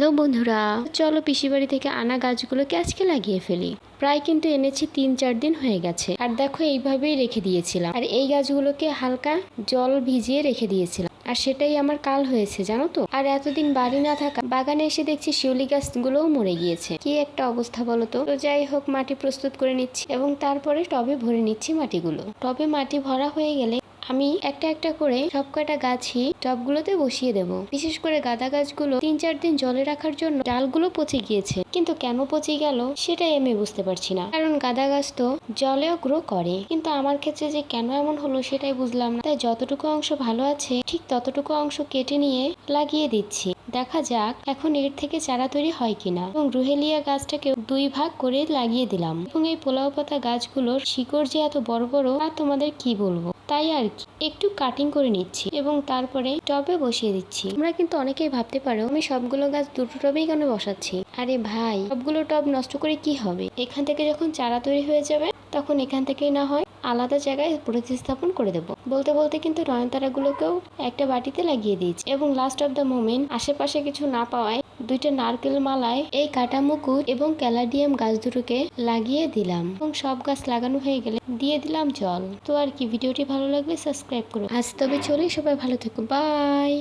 Hello বন্ধুরা, চলো পিসি বাড়ি থেকে আনা গাছগুলোকে আজকে লাগিয়ে ফেলি। প্রায় কিন্তু এনেছি 3-4 দিন হয়ে গেছে। আর দেখো এইভাবেই রেখে দিয়েছিলাম। আর এই গাছগুলোকে হালকা জল ভিজিয়ে রেখে দিয়েছিলাম। আর সেটাই আমার কাল হয়েছে জানো তো। আর এতদিন বাড়ি না থাকা বাগানে এসে দেখছি শিউলি গাছগুলোও মরে গিয়েছে। কি একটা অবস্থা বলো তো। যাই হোক, মাটি প্রস্তুত করে নিচ্ছি এবং তারপরে টবে ভরে নিচ্ছি মাটিগুলো। টবে মাটি ভরা হয়ে গেলে আমি একটা একটা করে সব কয়টা গাছই টবগুলোতে বসিয়ে দেব। বিশেষ করে গাঁদা গাছগুলো 3-4 দিন জলে রাখার জন্য ডালগুলো পচে গিয়েছে, কিন্তু কেন পচে গেল সেটাই আমি বুঝতে পারছি না। কারণ গাঁদা গাছ তো জলেও গ্রো করে, কিন্তু আমার ক্ষেত্রে যে কেন এমন হলো সেটাই বুঝলাম না। তাই যতটুকু অংশ ভালো আছে ঠিক ততটুকু অংশ কেটে নিয়ে লাগিয়ে দিচ্ছি। দেখা যাক এখন এর থেকে চারা তৈরি হয় কিনা। এবং রুহেলিয়া গাছটাকে 2 ভাগ করে লাগিয়ে দিলাম। এবং এই পোলাও পাতা গাছগুলোর শিকড় যে এত বড় বড় তা তোমাদের কি বলবো। তাই আর কি একটু কাটিং করে নিচ্ছি এবং তারপরে টবে বসিয়ে দিচ্ছি। তোমরা কিন্তু অনেকেই ভাবতে পারো আমি সবগুলো গাছ দুটো টবেই কেন বসাচ্ছি। আরে ভাই, সবগুলো টব নষ্ট করে কি হবে। এখান থেকে যখন চারা তৈরি হয়ে যাবে তখন এখান থেকেই না হয় আলাদা জায়গায় প্রতিস্থাপন করে দেবো। বলতে বলতে কিন্তু নয়নতারাগুলোকেও একটা বাটিতে লাগিয়ে দিয়েছি। এবং লাস্ট অফ দ্য মোমেন্ট আশেপাশে কিছু না পাওয়ায় 2টা নারকেল মালায় এই কাটা মুকুট এবং ক্যালাডিয়াম গাছ দুটোকে লাগিয়ে দিলাম। এবং সব গাছ লাগানো হয়ে গেলে দিয়ে দিলাম জল। তো আর কি, ভিডিওটি ভালো লাগলে সাবস্ক্রাইব করো। আজ তবে চলি, সবাই ভালো থেকো, বাই।